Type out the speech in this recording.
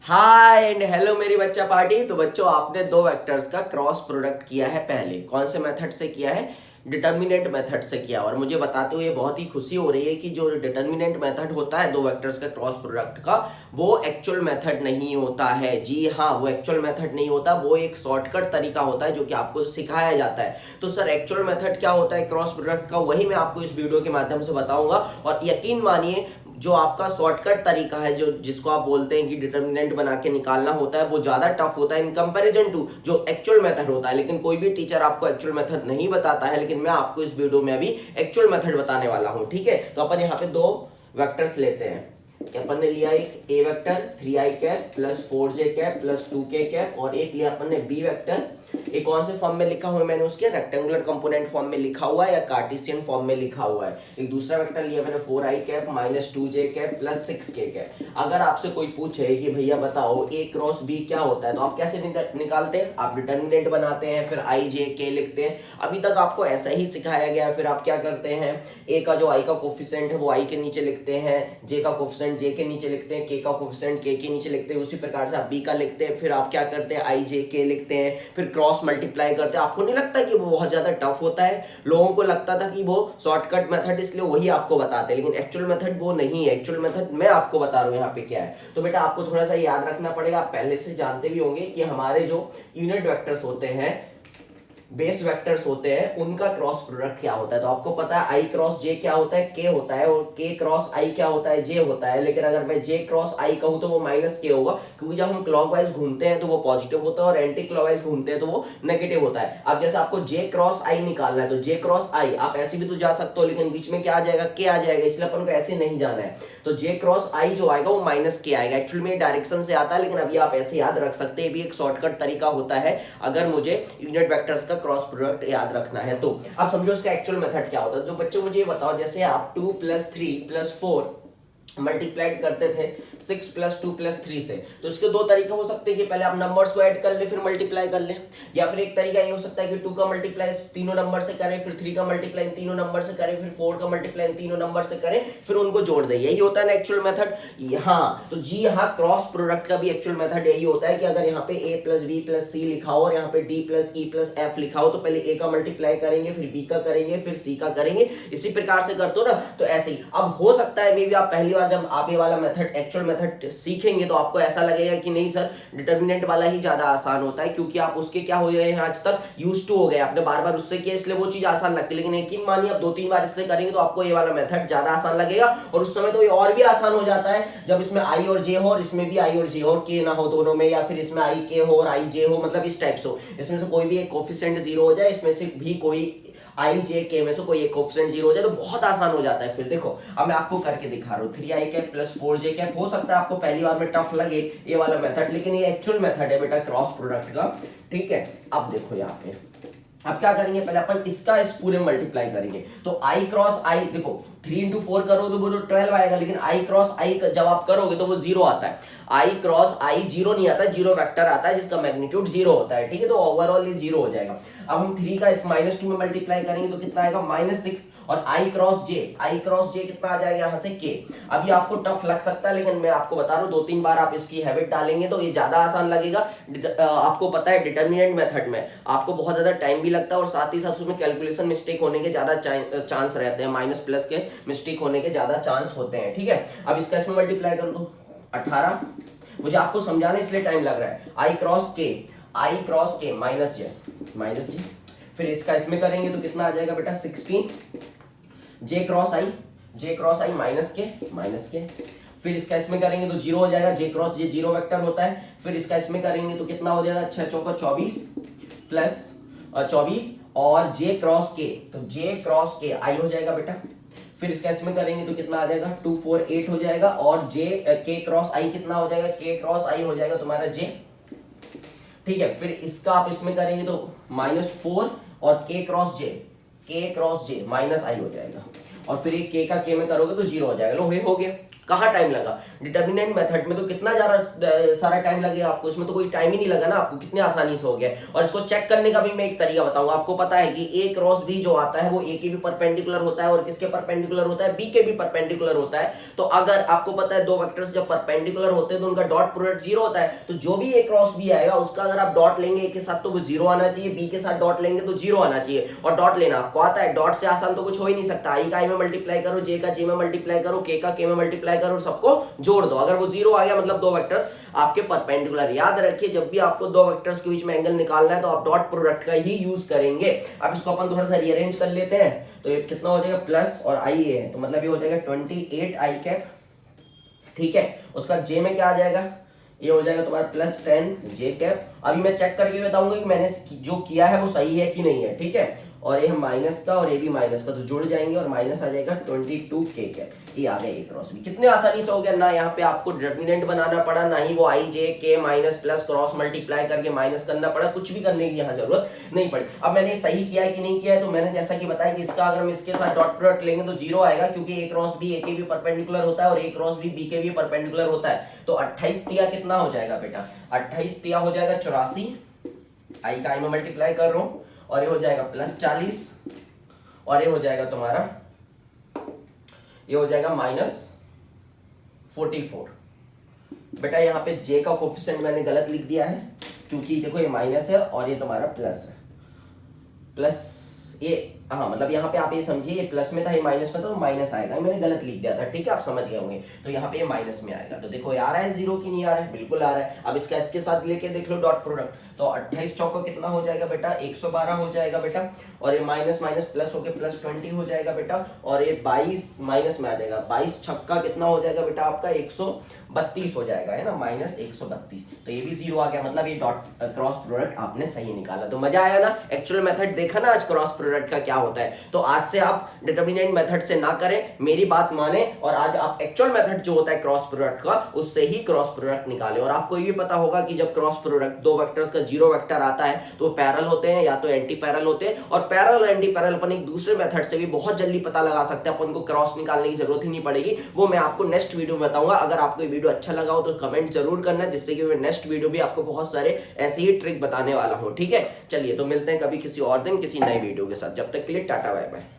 Hi and hello मेरी बच्चा party. तो बच्चों आपने दो वेक्टर्स का क्रॉस प्रोडक्ट किया है। पहले कौन से मेथड से किया है? डिटर्मिनेंट मेथड से किया। और मुझे बताते हुए बहुत ही खुशी हो रही है कि जो डिटर्मिनेंट मेथड होता है दो वेक्टर्स का क्रॉस प्रोडक्ट का, वो एक्चुअल मेथड नहीं होता है। जी हाँ, वो एक्चुअल मेथड नहीं होता, वो एक शॉर्टकट तरीका होता है जो कि आपको सिखाया जाता है। तो सर एक्चुअल मेथड क्या होता है क्रॉस प्रोडक्ट का, वही मैं आपको इस वीडियो के माध्यम से बताऊंगा। और यकीन मानिए जो आपका शॉर्टकट तरीका है, जो जिसको आप बोलते हैं कि डिटर्मिनेंट बना के निकालना होता है, वो ज्यादा टफ होता है इन कंपैरिजन टू जो एक्चुअल मेथड होता है। लेकिन कोई भी टीचर आपको एक्चुअल मेथड नहीं बताता है, लेकिन मैं आपको इस वीडियो में अभी एक्चुअल मेथड बताने वाला हूं। ठीक है, तो अपन यहाँ पे दो वेक्टर्स लेते हैं। अपन ने लिया एक A vector 3i cap plus 4j cap plus 2k cap, और एक लिया अपन ने बी वेक्टर। एक कौन से फॉर्म में लिखा हुआ है मैंने, उसके रेक्टेंगुलर कंपोनेंट फॉर्म में लिखा हुआ है या कार्टेशियन फॉर्म में लिखा हुआ है। एक दूसरा वेक्टर लिया मैंने 4i cap minus 2j cap plus 6k cap. अगर आपसे कोई पूछे कि भैया बताओ ए क्रॉस बी क्या होता है, तो आप कैसे निकालते हैं? आप डिटर्मिनेंट बनाते हैं, फिर i j k लिखते हैं। अभी तक आपको ऐसा ही सिखाया गया है। फिर आप क्या करते हैं, ए का जो i का कोफिशिएंट है वो i के नीचे लिखते हैं, j का कोफिशिएंट j के नीचे लिखते हैं, k का कोफिशिएंट k के नीचे लिखते हैं। उसी प्रकार से आप b का लिखते हैं, फिर आप क्या करते हैं i j k लिखते हैं, फिर क्रॉस मल्टीप्लाई करते हैं। आपको नहीं लगता कि वो बहुत ज्यादा टफ होता है? लोगों को लगता था कि वो शॉर्टकट मेथड, इसलिए वही आपको बताते हैं, लेकिन एक्चुअल मेथड वो नहीं है। एक्चुअल मेथड मैं आपको बता रहा हूँ यहाँ पे क्या है। तो बेटा आपको थोड़ा सा याद रखना पड़ेगा। आप पहले से जानते भी होंगे कि हमारे जो यूनिट वेक्टर्स होते हैं, बेस वेक्टर्स होते हैं, उनका क्रॉस प्रोडक्ट क्या होता है। तो आपको पता है आई क्रॉस जे क्या होता है, के होता है, और के क्रॉस आई क्या होता है, जे होता है। लेकिन अगर मैं जे क्रॉस आई कहूं तो वो माइनस के होगा, क्योंकि जब हम क्लॉकवाइज घूमते हैं तो वो पॉजिटिव होता है और एंटी क्लॉकवाइज घूमते हैं तो वो नेगेटिव होता है। अब जैसे आपको जे क्रॉस आई निकालना है, तो जे क्रॉस आई आप ऐसे भी तो जा सकते हो, लेकिन बीच में क्या आ जाएगा, के आ जाएगा, इसलिए अपन को ऐसे नहीं जाना है। तो जे क्रॉस आई जो आएगा वो माइनस के आएगा। एक्चुअली में डायरेक्शन से आता है, लेकिन अभी आप ऐसे याद रख सकते हैं, ये भी एक शॉर्टकट तरीका होता है अगर मुझे यूनिट वेक्टर्स का क्रॉस प्रोडक्ट याद रखना है। तो अब समझो इसका एक्चुअल मेथड क्या होता है। तो बच्चों मुझे ये बताओ, जैसे आप 2 + 3 + 4 मल्टीप्लाइड करते थे 6 + 2 + 3 से, तो इसके दो तरीके हो सकते हैं कि पहले आप नंबर्स को ऐड कर ले फिर मल्टीप्लाई कर ले, या फिर एक तरीका ये हो सकता है कि 2 का मल्टीप्लाई तीनों नंबर से करें, फिर 3 का मल्टीप्लाई तीनों नंबर से करें, फिर 4 का मल्टीप्लाई तीनों नंबर से करें, फिर उनको जोड़ दें। यही होता है ना एक्चुअल मेथड। हाँ, तो जी हाँ, क्रॉस प्रोडक्ट का भी एक्चुअल मेथड यही होता है कि अगर यहाँ पे a + b + c लिखा हो और यहाँ पे d + e + f लिखा हो, तो पहले a का मल्टीप्लाई करेंगे, फिर b का करेंगे, फिर c का करेंगे। इसी प्रकार से करते हो ना, तो ऐसे ही। अब हो सकता है मे भी आप पहली बार जब आप ये वाला मेथड एक्चुअल मेथड सीखेंगे तो आपको ऐसा लगेगा कि नहीं सर, डिटर्मिनेंट वाला ही ज्यादा आसान होता है, क्योंकि आप उसके क्या हो गए हैं, आज तक यूज्ड टू हो गए, आपने बार बार उससे किया, इसलिए वो चीज आसान लगती है। लेकिन यकीन मानिए आप 2-3 बार इससे करेंगे तो आपको ये वाला मेथड ज्यादा आसान लगेगा। और उस समय तो ये और भी आसान हो जाता है जब इसमें आई और जे हो, और इसमें भी आई और जे हो, और के ना हो दोनों में, या फिर इसमें आई के हो और आई जे हो, मतलब इस टाइप से हो, इसमें से कोई भी एक कोफिशिएंट 0 हो जाए, इसमें से भी कोई आई जे के में से कोई एक कोफिशिएंट 0 हो जाए, तो बहुत आसान हो जाता है। फिर देखो अब मैं आपको करके दिखा रहा हूँ। 3i cap plus 4j cap. हो सकता है आपको पहली बार में टफ लगे ये वाला मेथड, लेकिन ये एक्चुअल मेथड है बेटा क्रॉस प्रोडक्ट का। ठीक है, अब देखो यहाँ पे अब क्या करेंगे, पहले अपन इसका इस पूरे मल्टीप्लाई करेंगे। तो i क्रॉस i, देखो 3 × 4 करो तो वो तो 12 आएगा, लेकिन i क्रॉस i जब आप करोगे तो वो 0 आता है। i क्रॉस i 0 नहीं आता, 0 वेक्टर आता है जिसका मैग्नीट्यूड 0 होता है। ठीक है, तो ओवरऑल ये 0 हो जाएगा। अब हम 3 का इस -2 में मल्टीप्लाई करेंगे तो कितना आएगा, -6, और i क्रॉस j कितना आ जाएगा यहाँ से k। अब ये आपको टफ लग सकता है, लेकिन मैं आपको बता रहा हूँ 2-3 बार आप इसकी हैबिट डालेंगे तो ये ज्यादा आसान लगेगा। आपको पता है डिटर्मिनेंट मेथड में आपको बहुत ज्यादा टाइम भी लगता है, और साथ ही साथ उसमें कैलकुलेशन मिस्टेक होने के ज्यादा चांस रहते हैं, माइनस प्लस के मिस्टेक होने के ज्यादा चांस होते हैं। ठीक है, अब इसका इसमें मल्टीप्लाई कर दो 18। मुझे आपको समझाने इसलिए टाइम लग रहा है। i क्रॉस k माइनस जे, फिर इसका इसमें करेंगे तो कितना आ जाएगा बेटा 16, j क्रॉस i माइनस के, फिर इसका इसमें करेंगे तो 0 हो जाएगा, j क्रॉस j 0 वेक्टर होता है। फिर इसका इसमें करेंगे तो कितना हो जाएगा, 6 चौका 24 प्लस 24, और j क्रॉस k, तो j क्रॉस k i हो जाएगा बेटा। फिर इसका इसमें करेंगे तो कितना आ जाएगा, 2 4 8 हो जाएगा, और k क्रॉस i कितना हो जाएगा, k क्रॉस i हो जाएगा तुम्हारा j। ठीक है, फिर इसका आप इसमें करेंगे तो -4, और k क्रॉस j -i हो जाएगा, और फिर ये k का k में करोगे तो 0 हो जाएगा। लो ये हो गया। कहाँ टाइम लगा? डिटर्मिनेंट मेथड में तो कितना सारा टाइम लगेगा आपको, इसमें तो कोई टाइम ही नहीं लगा ना आपको, कितने आसानी से हो गया। और इसको चेक करने का भी मैं एक तरीका बताऊंगा। आपको पता है कि ए क्रॉस बी जो आता है वो ए के भी परपेंडिकुलर होता है और किसके परपेंडिकुलर होता है? बी के भी परपेंडिकुलर होता है। तो अगर आपको पता है दो वेक्टर्स जब परपेंडिकुलर होते हैं तो उनका डॉट प्रोडक्ट जीरो होता है। तो जो भी ए क्रॉस बी आएगा उसका अगर आप डॉट लेंगे ए के साथ तो वो जीरो आना चाहिए, बी के साथ डॉट लेंगे तो जीरो आना चाहिए। और डॉट लेना आपको आता है, डॉट से आसान तो कुछ हो ही नहीं सकता। आई का आई में मल्टीप्लाई करो, जे का जे में मल्टीप्लाई करो, के का के में मल्टीप्लाई करो, सबको जोड़ दो। अगर वो जीरो आ गया मतलब दो वेक्टर्स आपके परपेंडिकुलर। याद रखिए जब भी आपको दो वेक्टर्स के बीच में एंगल निकालना है तो आप डॉट प्रोडक्ट का ही यूज करेंगे। अब इसको अपन थोड़ा सा रीअरेंज कर लेते हैं। तो ये कितना हो जाएगा? प्लस और आई ए है तो मतलब ये हो जाएगा 28 आई कैप, ठीक है। उसका जे में क्या आ जाएगा? ये हो जाएगा तुम्हारा प्लस 10 जे कैप। अभी मैं चेक करके बताऊंगा कि मैंने जो किया है वो सही है कि नहीं है, ठीक है। और ये माइनस का और ये भी माइनस का तो जुड़ जाएंगे और माइनस आ जाएगा 22 के कैप। ये आ गया ए क्रॉस बी। कितने आसानी से हो गया ना, यहाँ पे आपको डिटरमिनेंट बनाना पड़ा, ना ही वो आई जे के माइनस प्लस क्रॉस मल्टीप्लाई करके माइनस करना पड़ा, कुछ भी करने की यहाँ जरूरत नहीं पड़ी। अब मैंने सही किया है कि नहीं किया है, तो मैंने जैसा कि बताया कि इसका अगर हम इसके साथ डॉट प्रोडक्ट लेंगे तो जीरो आएगा, क्योंकि ए क्रॉस बी ए के भी परपेंडिकुलर होता है और ए क्रॉस बी बी के भी परपेंडिकुलर होता है। तो 28 तिया कितना हो जाएगा बेटा? 28 तिया हो जाएगा 84, आई का आई में मल्टीप्लाई कर रहा हूं, और ये हो जाएगा प्लस 40 और ये हो जाएगा तुम्हारा, ये हो जाएगा माइनस 44। बेटा यहाँ पे जे का कोफिशिएंट मैंने गलत लिख दिया है, क्योंकि देखो ये माइनस है और ये तुम्हारा प्लस है। प्लस ये हाँ मतलब यहाँ पे आप ये समझिए, ये प्लस में था ये माइनस में था तो माइनस आएगा, मैंने गलत लिख दिया था, ठीक है आप समझ गए होंगे। तो यहाँ पे ये माइनस में आएगा। तो देखो ये आ रहा है जीरो की नहीं आ रहा है? बिल्कुल आ रहा है। अब इसका इसके साथ लेके देख लो डॉट प्रोडक्ट, तो 28 चौका कितना हो जाएगा बेटा? 112 हो जाएगा बेटा। और ये माइनस माइनस प्लस होके प्लस 20 हो जाएगा बेटा। और ये 22 माइनस में आ जाएगा, 22 छक्का कितना हो जाएगा बेटा आपका? 132 हो जाएगा, है ना, माइनस 132। तो ये भी जीरो आ गया, मतलब ये डॉट क्रॉस प्रोडक्ट आपने सही निकाला। तो मजा आया ना? एक्चुअल मेथड देखा ना आज क्रॉस प्रोडक्ट का क्या होता है। तो आज से आप डिटरमिनेंट मेथड से ना करें, मेरी बात माने, और आज आप एक्चुअल मेथड जो होता है क्रॉस प्रोडक्ट का उससे ही क्रॉस प्रोडक्ट निकालें। और आपको ये भी पता होगा कि जब क्रॉस प्रोडक्ट दो वेक्टर्स का जीरो वेक्टर आता है तो पैरेलल होते हैं या तो एंटी पैरेलल होते हैं। और पैरेलल और एंटी पैरेलल अपन एक दूसरे मेथड से भी बहुत जल्दी पता लगा सकते हैं, अपन को क्रॉस निकालने की जरूरत ही नहीं पड़ेगी। वो मैं आपको नेक्स्ट वीडियो में बताऊंगा। अगर आपको ये वीडियो अच्छा लगा हो तो कमेंट जरूर करना, जिससे कि मैं नेक्स्ट वीडियो भी आपको बहुत सारे ऐसे ही ट्रिक बताने वाला हूं, ठीक है। चलिए तो मिलते हैं कभी किसी और दिन किसी नए वीडियो के साथ। जब तक के लिए टाटा बाय बाय।